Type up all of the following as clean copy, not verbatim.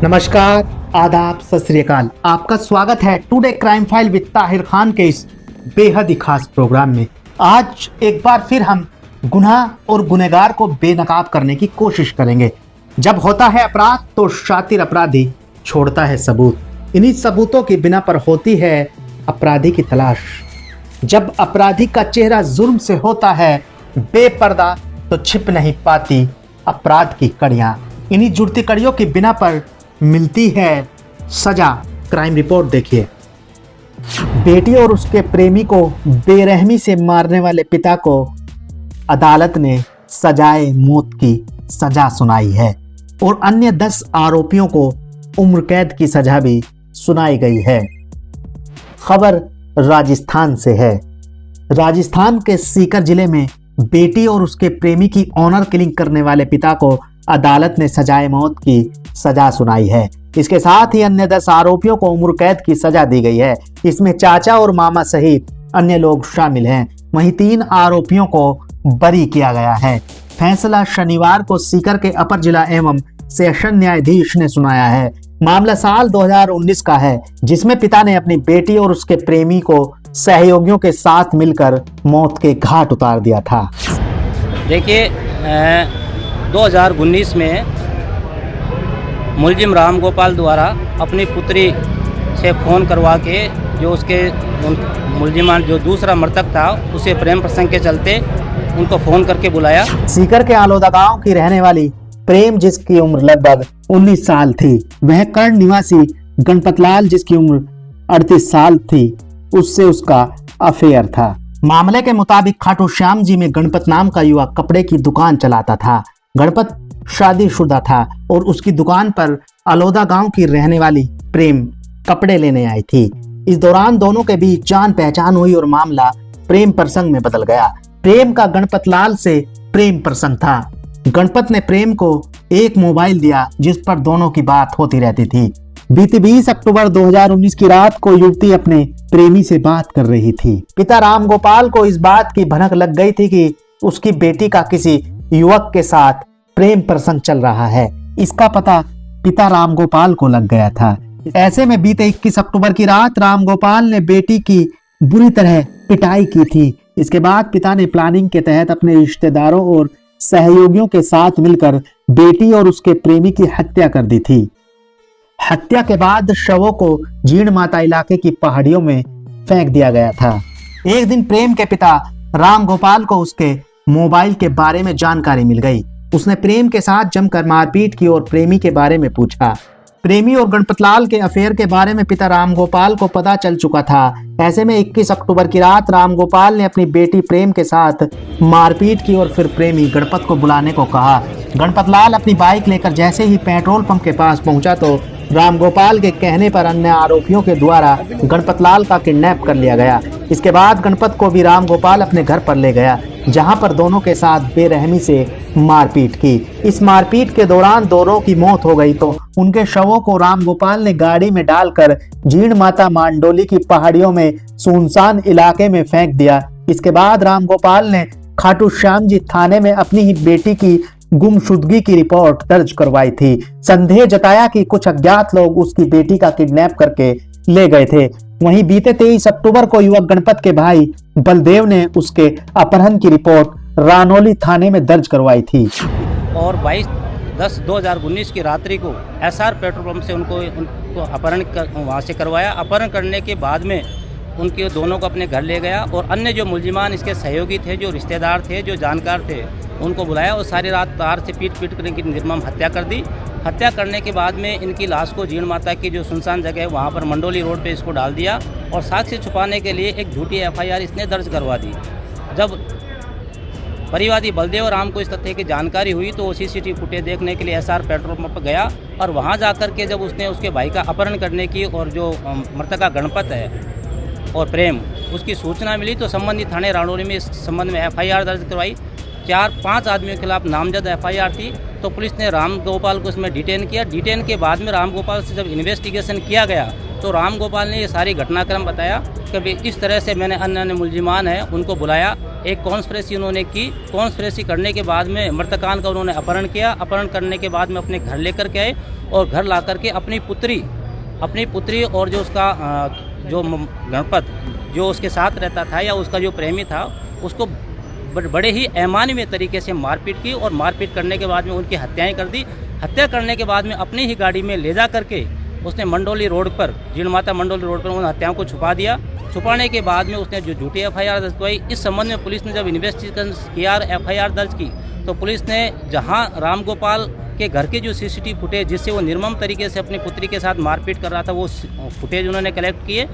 नमस्कार, आदाब, सत श्री अकाल। आपका स्वागत है today crime file with Tahir Khan के इस बेहद ही खास प्रोग्राम में। आज एक बार फिर हम गुनाह और गुनहगार को बेनकाब करने की कोशिश करेंगे। जब होता है अपराध तो शातिर अपराधी छोड़ता है सबूत। इन्हीं सबूतों के बिना पर होती है अपराधी की तलाश। जब अपराधी का चेहरा जुर्म से होता है बेपर्दा तो छिप नहीं पाती अपराध की कड़ियाँ। इन्हीं जुड़ती कड़ियों की बिना पर मिलती है सजा। क्राइम रिपोर्ट देखिए। बेटी और उसके प्रेमी को बेरहमी से मारने वाले पिता को अदालत ने सजाए मौत की सजा सुनाई है और अन्य 10 आरोपियों को उम्र कैद की सजा भी सुनाई गई है। खबर राजस्थान से है। राजस्थान के सीकर जिले में बेटी और उसके प्रेमी की ऑनर किलिंग करने वाले पिता को अदालत ने सजाए मौत की सजा सुनाई है। इसके साथ ही अन्य 10 आरोपियों को उम्र कैद की सजा दी गई है। इसमें चाचा और मामा सहित अन्य लोग शामिल हैं। वहीं 3 आरोपियों को बरी किया गया है। फैसला शनिवार को सीकर के अपर जिला एवं सेशन न्यायाधीश ने सुनाया है। मामला साल 2019 का है, जिसमें पिता ने अपनी बेटी और उसके प्रेमी को सहयोगियों के साथ मिलकर मौत के घाट उतार दिया था। देखिए 2019 में मुलजिम राम गोपाल द्वारा अपनी पुत्री से फ़ोन करवा के जो उसके मुलजिमान जो दूसरा मृतक था उसे प्रेम प्रसंग के चलते उनको फ़ोन करके बुलाया। सीकर के आलोदा गांव की रहने वाली प्रेम, जिसकी उम्र लगभग 19 साल थी, वह कर्ण निवासी गणपतलाल जिसकी उम्र 38 साल थी, उससे उसका अफेयर था। मामले के मुताबिक खाटू श्याम जी में गणपत नाम का युवक कपड़े की दुकान चलाता था। गणपत शादीशुदा था और उसकी दुकान पर अलोदा गांव की रहने वाली प्रेम कपड़े लेने आई थी। इस दौरान दोनों के बीच जान पहचान हुई और मामला प्रेम प्रसंग में बदल गया। प्रेम का गणपतलाल से प्रेम प्रसंग था। गणपत ने प्रेम को एक मोबाइल दिया जिस पर दोनों की बात होती रहती थी। बीती 20 अक्टूबर 2019 की रात को युवती अपने प्रेमी से बात कर रही थी। पिता राम गोपाल को इस बात की भनक लग गई थी कि उसकी बेटी का किसी युवक के साथ प्रेम प्रसंग चल रहा है। इसका पता पिता राम गोपाल को लग गया था। ऐसे में बीते 21 अक्टूबर की रात राम गोपाल ने बेटी की बुरी तरह पिटाई की थी। इसके बाद पिता ने प्लानिंग के तहत अपने रिश्तेदारों और सहयोगियों के साथ मिलकर बेटी और उसके प्रेमी की हत्या कर दी थी। हत्या के बाद शवों को जीण माता इलाके की पहाड़ियों में फेंक दिया गया था। एक दिन प्रेम के पिता राम गोपाल को उसके मोबाइल के बारे में जानकारी मिल गई। उसने प्रेम के साथ जमकर मारपीट की और प्रेमी के बारे में पूछा। प्रेमी और गणपतलाल के अफेयर के बारे में पिता राम गोपाल को पता चल चुका था। ऐसे में 21 अक्टूबर की रात राम गोपाल ने अपनी बेटी प्रेम के साथ मारपीट की और फिर प्रेमी गणपत को बुलाने को कहा। गणपतलाल अपनी बाइक लेकर जैसे ही पेट्रोल पंप के पास पहुंचा तो राम गोपाल के कहने पर अन्य आरोपियों के द्वारा गणपतलाल का किडनैप कर लिया गया। इसके बाद गणपत को भी राम गोपाल अपने घर पर ले गया, जहां पर दोनों के साथ बेरहमी से मारपीट की। इस मारपीट के दौरान दोनों की मौत हो गई तो उनके शवों को राम गोपाल ने गाड़ी में डालकर जीण माता मांडोली की पहाड़ियों में सुनसान इलाके में फेंक दिया। इसके बाद राम गोपाल ने खाटू श्याम जी थाने में अपनी ही बेटी की गुमशुदगी की रिपोर्ट दर्ज करवाई थी। संदेह जताया कि कुछ अज्ञात लोग उसकी बेटी का किडनैप करके ले गए थे। वहीं बीते 23 अक्टूबर को युवक गणपत के भाई बलदेव ने उसके अपहरण की रिपोर्ट रानौली थाने में दर्ज करवाई थी और 22/10/2019 की रात्रि को एसआर पेट्रोल पंप से उनको अपहरण वहाँ से करवाया। अपहरण करने के बाद में उनके दोनों को अपने घर ले गया और अन्य जो मुलजिमान इसके सहयोगी थे, जो रिश्तेदार थे, जो जानकार थे, उनको बुलाया और सारी रात तार से पीट कर इनकी निर्मम हत्या कर दी। हत्या करने के बाद में इनकी लाश को जीण माता की जो सुनसान जगह है वहाँ पर मंडोली रोड पे इसको डाल दिया और साक्ष्य छुपाने के लिए एक झूठी एफआईआर इसने दर्ज करवा दी। जब परिवादी बलदेव राम को इस तथ्य की जानकारी हुई तो वो सीसीटीवी फुटेज देखने के लिए एसआर पेट्रोल पंप पर गया और वहाँ जाकर के जब उसने उसके भाई का अपहरण करने की और जो मृतका गणपत है और प्रेम उसकी सूचना मिली तो संबंधित थाने रानौली में इस संबंध में एफआईआर दर्ज करवाई। 4-5 आदमियों के खिलाफ नामजद एफआईआर थी तो पुलिस ने राम गोपाल को इसमें डिटेन किया। डिटेन के बाद में राम गोपाल से जब इन्वेस्टिगेशन किया गया तो राम गोपाल ने ये सारी घटनाक्रम बताया कि इस तरह से मैंने अन्य मुलजिमान हैं उनको बुलाया, एक कॉन्स्पिरेसी उन्होंने की। कॉन्स्पिरेसी करने के बाद में मृतकान का उन्होंने अपहरण किया। अपहरण करने के बाद में अपने घर लेकर के आए और घर ला करके अपनी पुत्री और जो उसका जो गणपत जो उसके साथ रहता था या उसका जो प्रेमी था उसको बड़े ही अमानवीय तरीके से मारपीट की और मारपीट करने के बाद में उनकी हत्याएं कर दी। हत्या करने के बाद में अपनी ही गाड़ी में ले जा करके उसने मंडोली रोड पर जीणमाता मंडोली रोड पर उन हत्याओं को छुपा दिया। छुपाने के बाद में उसने जो झूठी एफआईआर दर्ज करवाई। इस संबंध में पुलिस ने जब इन्वेस्टिगेशन किया और एफआईआर दर्ज की तो पुलिस ने जहां राम गोपाल के घर के जो सीसीटीवी फुटेज जिससे वो निर्मम तरीके से अपनी पुत्री के साथ मारपीट कर रहा था वो फुटेज उन्होंने कलेक्ट किए।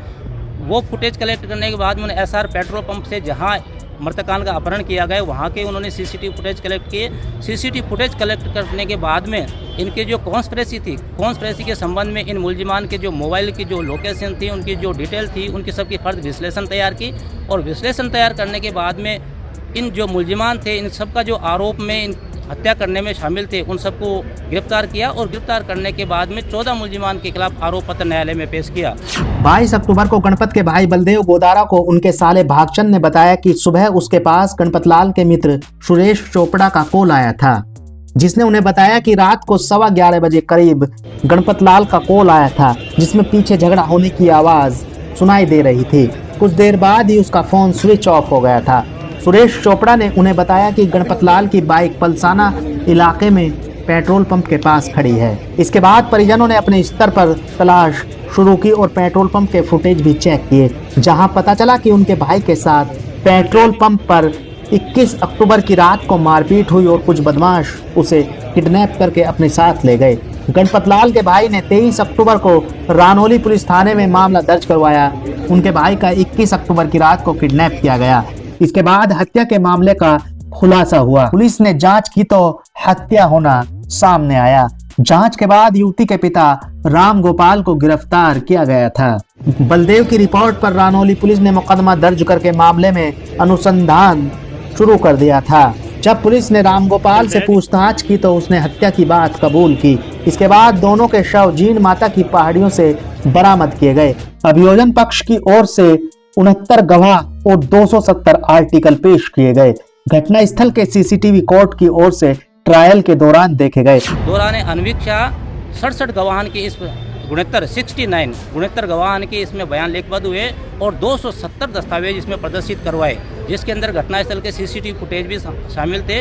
वो फुटेज कलेक्ट करने के बाद में उन्होंने एसआर पेट्रोल पंप से जहां मृतकान का अपहरण किया गया वहाँ के उन्होंने सीसीटीवी फुटेज कलेक्ट किए। सीसीटीवी फुटेज कलेक्ट करने के बाद में इनके जो कॉन्स्पिरेसी के संबंध में इन मुलजिमान के जो मोबाइल की जो लोकेशन थी उनकी जो डिटेल थी उनकी सबकी फर्द विश्लेषण तैयार की और विश्लेषण तैयार करने के बाद में इन जो मुलजिमान थे इन सबका जो आरोप में इन हत्या करने में शामिल थे उन सबको गिरफ्तार किया और गिरफ्तार करने के बाद में 14 मुलजिमान के खिलाफ आरोप पत्र न्यायालय में पेश किया। 22 अक्टूबर को गणपत के भाई बलदेव गोदारा को उनके साले भागचंद ने बताया कि सुबह उसके पास गणपतलाल के मित्र सुरेश चोपड़ा का कॉल आया था, जिसने उन्हें बताया कि रात को 11:15 बजे करीब गणपतलाल का कॉल आया था जिसमें पीछे झगड़ा होने की आवाज सुनाई दे रही थी। कुछ देर बाद ही उसका फोन स्विच ऑफ हो गया था। सुरेश चोपड़ा ने उन्हें बताया कि गणपतलाल की बाइक पलसाना इलाके में पेट्रोल पंप के पास खड़ी है। इसके बाद परिजनों ने अपने स्तर पर तलाश शुरू की और पेट्रोल पंप के फुटेज भी चेक किए, जहां पता चला कि उनके भाई के साथ पेट्रोल पंप पर 21 अक्टूबर की रात को मारपीट हुई और कुछ बदमाश उसे किडनैप करके अपने साथ ले गए। गणपतलाल के भाई ने 23 अक्टूबर को रानौली पुलिस थाने में मामला दर्ज करवाया। उनके भाई का 21 अक्टूबर की रात को किडनैप किया गया। इसके बाद हत्या के मामले का खुलासा हुआ। पुलिस ने जांच की तो हत्या होना सामने आया। जांच के बाद युवती के पिता राम गोपाल को गिरफ्तार किया गया था। बलदेव की रिपोर्ट पर रानौली पुलिस ने मुकदमा दर्ज करके मामले में अनुसंधान शुरू कर दिया था। जब पुलिस ने राम गोपाल से पूछताछ की तो उसने हत्या की बात कबूल की। इसके बाद दोनों के शव जीणमाता की पहाड़ियों से बरामद किए गए। अभियोजन पक्ष की ओर से 69 गवाह और 270 आर्टिकल पेश किए गए। घटना स्थल के सीसीटीवी कोर्ट की ओर से ट्रायल के दौरान देखे गए। दौरान अन्वीक्षा 67 गवाहन की इस 69 गवाहन के इसमें बयान लिखबद्ध हुए और 270 दस्तावेज इसमें प्रदर्शित करवाए, जिसके अंदर घटनास्थल के सीसीटीवी फुटेज भी शामिल थे।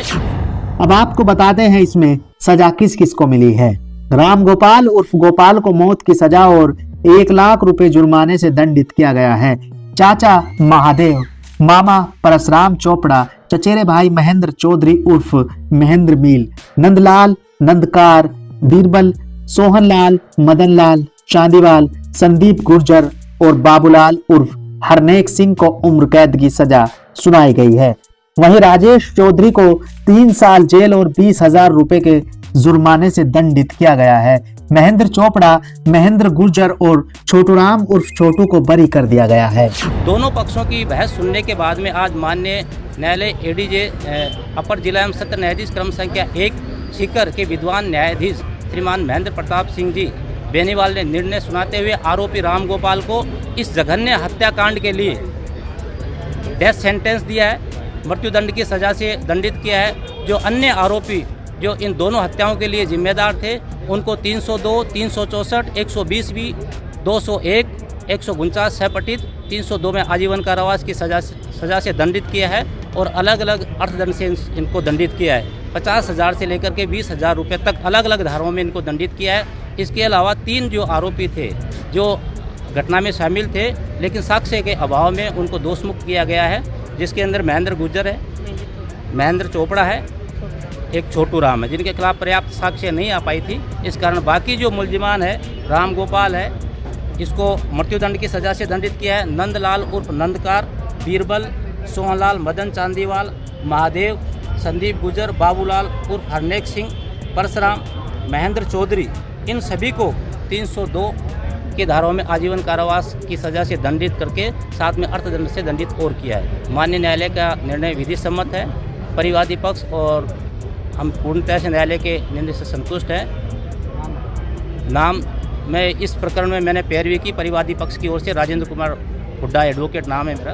अब आपको बताते हैं इसमें सजा किस किस को मिली है। राम गोपाल उर्फ गोपाल को मौत की सजा और 1 लाख रुपए जुर्माने से दंडित किया गया है। चाचा महादेव, मामा परसराम चोपड़ा, चचेरे भाई महेंद्र चौधरी उर्फ महेंद्र मील, नंदलाल, नंदकार, बीरबल, सोहनलाल, मदनलाल, चांदीवाल, संदीप गुर्जर और बाबूलाल उर्फ हरनेक सिंह को उम्र कैद की सजा सुनाई गई है। वहीं राजेश चौधरी को 3 साल जेल और 20,000 रुपए के जुर्माने से दंडित किया गया है। महेंद्र चोपड़ा, महेंद्र गुर्जर और छोटूराम उर्फ छोटू को बरी कर दिया गया है। दोनों पक्षों की बहस सुनने के बाद में आज माननीय न्यायालय एडीजे अपर जिला एवं सत्र न्यायाधीश क्रम संख्या 1 सीकर के विद्वान न्यायाधीश श्रीमान महेंद्र प्रताप सिंह जी बेनीवाल ने निर्णय सुनाते हुए आरोपी राम गोपाल को इस जघन्य हत्याकांड के लिए डेथ सेंटेंस दिया है, मृत्युदंड की सजा से दंडित किया है। जो अन्य आरोपी जो इन दोनों हत्याओं के लिए जिम्मेदार थे उनको 302, 364, 120B, 201, 149 सपठित 302 में आजीवन कारावास की सजा से दंडित किया है और अलग अलग अर्थदंड से इनको दंडित किया है। 50,000 से लेकर के 20,000 रुपये तक अलग अलग धाराओं में इनको दंडित किया है। इसके अलावा 3 जो आरोपी थे जो घटना में शामिल थे लेकिन साक्ष्य के अभाव में उनको दोषमुक्त किया गया है, जिसके अंदर महेंद्र गुर्जर है, महेंद्र चोपड़ा है, एक छोटू राम है, जिनके खिलाफ पर्याप्त साक्ष्य नहीं आ पाई थी। इस कारण बाकी जो मुलजिमान है राम गोपाल है इसको मृत्युदंड की सज़ा से दंडित किया है। नंदलाल उर्फ नंदकार, बीरबल, सोहनलाल, मदन चांदीवाल, महादेव, संदीप गुर्जर, बाबूलाल उर्फ हरनेक सिंह, परसराम, महेंद्र चौधरी, इन सभी को 302 की धाराओं में आजीवन कारावास की सज़ा से दंडित करके साथ में अर्थदंड से दंडित और किया है। माननीय न्यायालय का निर्णय विधि सम्मत है। परिवादी पक्ष और हम पूर्णतः से न्यायालय के निर्णय से संतुष्ट हैं। नाम मैं इस प्रकरण में मैंने पैरवी की परिवादी पक्ष की ओर से राजेंद्र कुमार हुड्डा एडवोकेट नाम है मेरा।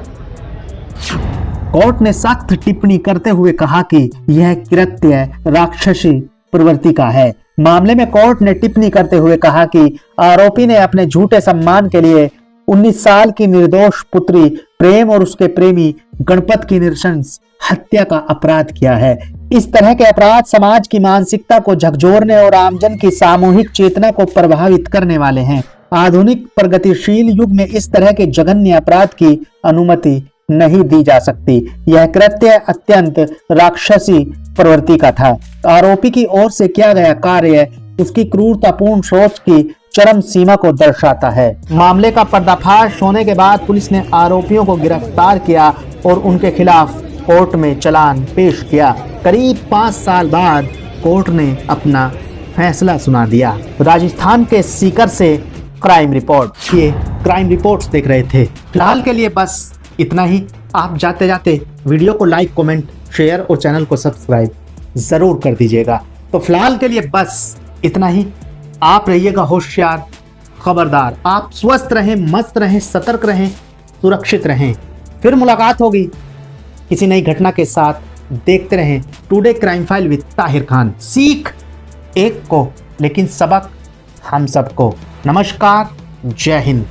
कोर्ट ने सख्त टिप्पणी करते हुए कहा कि यह कृत्य राक्षसी प्रवृत्ति का है मामले में कोर्ट ने टिप्पणी करते हुए कहा कि आरोपी ने अपने झूठे सम्मान के लिए 19 साल की निर्दोष पुत्री प्रेम और उसके प्रेमी गणपत की नृशंस हत्या का अपराध किया है। इस तरह के अपराध समाज की मानसिकता को झकझोरने और आमजन की सामूहिक चेतना को प्रभावित करने वाले हैं। आधुनिक प्रगतिशील युग में इस तरह के जघन्य अपराध की अनुमति नहीं दी जा सकती। यह कृत्य अत्यंत राक्षसी प्रवृत्ति का था। आरोपी की ओर से किया गया कार्य उसकी क्रूरतापूर्ण सोच की चरम सीमा को दर्शाता है। मामले का पर्दाफाश होने के बाद पुलिस ने आरोपियों को गिरफ्तार किया और उनके खिलाफ कोर्ट में चालान पेश किया। करीब 5 साल बाद कोर्ट ने अपना फैसला सुना दिया। राजस्थान के सीकर से क्राइम रिपोर्ट। ये क्राइम रिपोर्ट्स देख रहे थे। फिलहाल के लिए बस इतना ही। आप जाते जाते वीडियो को लाइक, कमेंट, शेयर और चैनल को सब्सक्राइब जरूर कर दीजिएगा। तो फिलहाल के लिए बस इतना ही। आप रहिएगा होशियार, खबरदार। आप स्वस्थ रहें, मस्त रहें, सतर्क रहें, सुरक्षित रहें। फिर मुलाकात होगी किसी नई घटना के साथ। देखते रहें today crime file with Tahir Khan. सीख एक को, लेकिन सबक हम सबको। नमस्कार, जय हिंद।